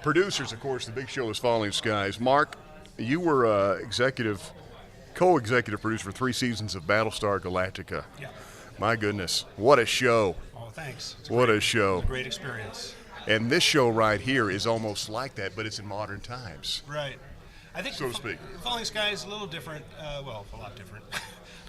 Producers, of course, the big show is Falling Skies. Mark, you were co-executive producer for 3 seasons of Battlestar Galactica. Yeah. My goodness, what a show. Oh, thanks. What a show. It's a great experience. And this show right here is almost like that, but it's in modern times. Right. I think so to speak. Falling Sky is a little different. Well, a lot different.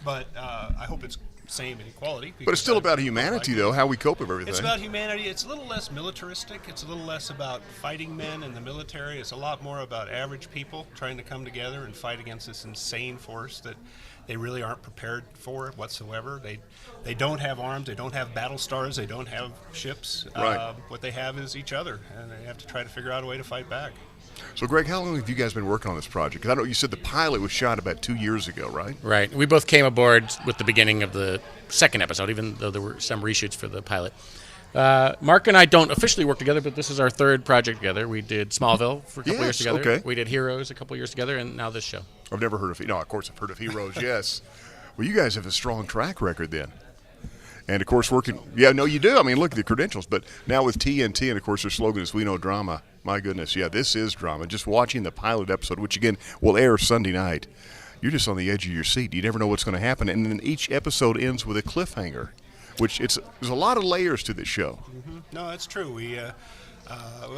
But I hope it's same in quality. But it's still about humanity, though, how we cope with everything. It's about humanity. It's a little less militaristic. It's a little less about fighting men in the military. It's a lot more about average people trying to come together and fight against this insane force that they really aren't prepared for whatsoever. They don't have arms. They don't have battle stars. They don't have ships. Right. What they have is each other, and they have to try to figure out a way to fight back. So, Greg, how long have you guys been working on this project? Because I know you said the pilot was shot about 2 years ago, right? Right. We both came aboard with the beginning of the second episode, even though there were some reshoots for the pilot. Mark and I don't officially work together, but this is our third project together. We did Smallville for a couple years together. Okay. We did Heroes a couple years together, and now this show. I've never heard of of course I've heard of Heroes, yes. Well, you guys have a strong track record then. And, of course, you do. I mean, look at the credentials. But now with TNT, and, of course, their slogan is "We Know Drama." My goodness, yeah, this is drama. Just watching the pilot episode, which, again, will air Sunday night, you're just on the edge of your seat. You never know what's going to happen. And then each episode ends with a cliffhanger, which there's a lot of layers to this show. Mm-hmm. No, that's true.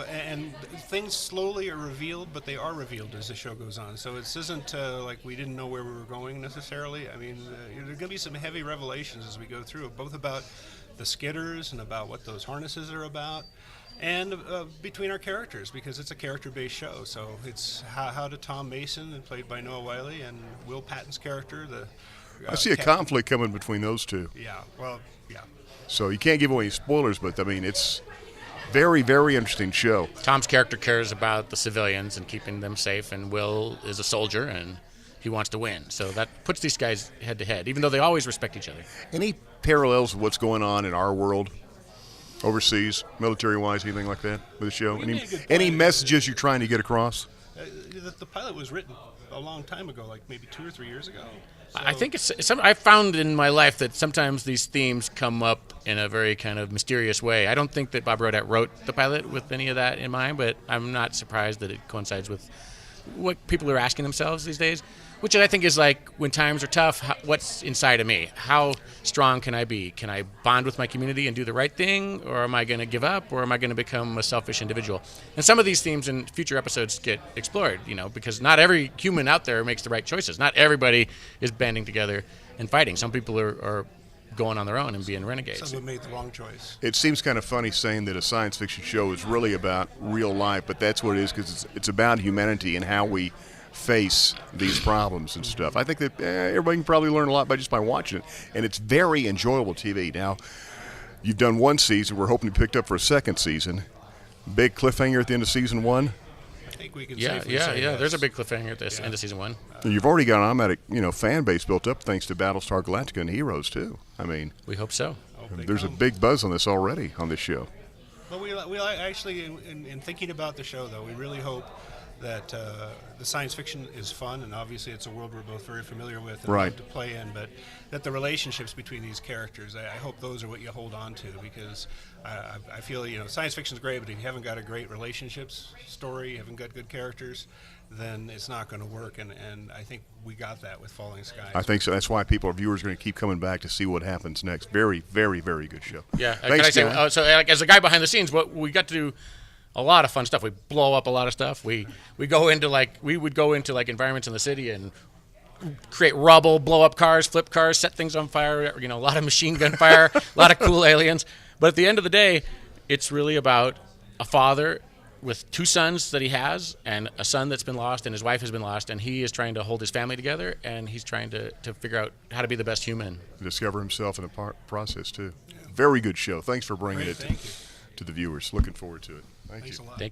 And things slowly are revealed, but they are revealed as the show goes on. So it isn't like we didn't know where we were going necessarily. I mean, there are going to be some heavy revelations as we go through, both about the skidders and about what those harnesses are about, and between our characters, because it's a character-based show. So it's how did Tom Mason, played by Noah Wyle, and Will Patton's character, I see a conflict coming between those two. Yeah, well, yeah. So you can't give away any spoilers, but, I mean, it's very, very interesting show. Tom's character cares about the civilians and keeping them safe, and Will is a soldier, and he wants to win. So that puts these guys head-to-head, even though they always respect each other. Any parallels with what's going on in our world, overseas, military-wise, anything like that with the show? Any messages you're trying to get across? The pilot was written a long time ago, like maybe 2 or 3 years ago. So I think I found in my life that sometimes these themes come up in a very kind of mysterious way. I don't think that Bob Rodat wrote the pilot with any of that in mind, but I'm not surprised that it coincides with what people are asking themselves these days, which I think is like, when times are tough, what's inside of me? How strong can I be? Can I bond with my community and do the right thing, or am I going to give up, or am I going to become a selfish individual? And some of these themes in future episodes get explored, because not every human out there makes the right choices. Not everybody is banding together and fighting. Some people are going on their own and being renegades. Someone made the wrong choice. It seems kind of funny saying that a science fiction show is really about real life, but that's what it is, because it's about humanity and how we face these problems and stuff. I think that everybody can probably learn a lot by watching it, and it's very enjoyable TV. Now, you've done 1 season. We're hoping to be picked up for a 2nd season. Big cliffhanger at the end of season 1. I think we can Yeah. safely say yes. There's a big cliffhanger at the end of season 1. You've already got an automatic, fan base built up thanks to Battlestar Galactica and Heroes too. I mean, We hope so. there's a big buzz on this already on this show. Well, we actually, in thinking about the show, though, we really hope that the science fiction is fun, and obviously it's a world we're both very familiar with and Right. love to play in, but that the relationships between these characters, I hope those are what you hold on to, because I feel, science fiction is great, but if you haven't got a great relationships story, you haven't got good characters, then it's not going to work, and I think we got that with Falling Skies. I think so. That's why viewers are going to keep coming back to see what happens next. Very, very, very good show. Yeah. Thanks, Can I Dylan. say, as a guy behind the scenes, we got to do a lot of fun stuff. We blow up a lot of stuff. We would go into environments in the city and create rubble, blow up cars, flip cars, set things on fire. A lot of machine gun fire, a lot of cool aliens. But at the end of the day, it's really about a father with 2 sons that he has, and a son that's been lost, and his wife has been lost, and he is trying to hold his family together, and he's trying to figure out how to be the best human. Discover himself in the process too. Very good show. Thanks for bringing Great, it thank you. to the viewers. Looking forward to it. Thank Thanks you. a lot. Thank you.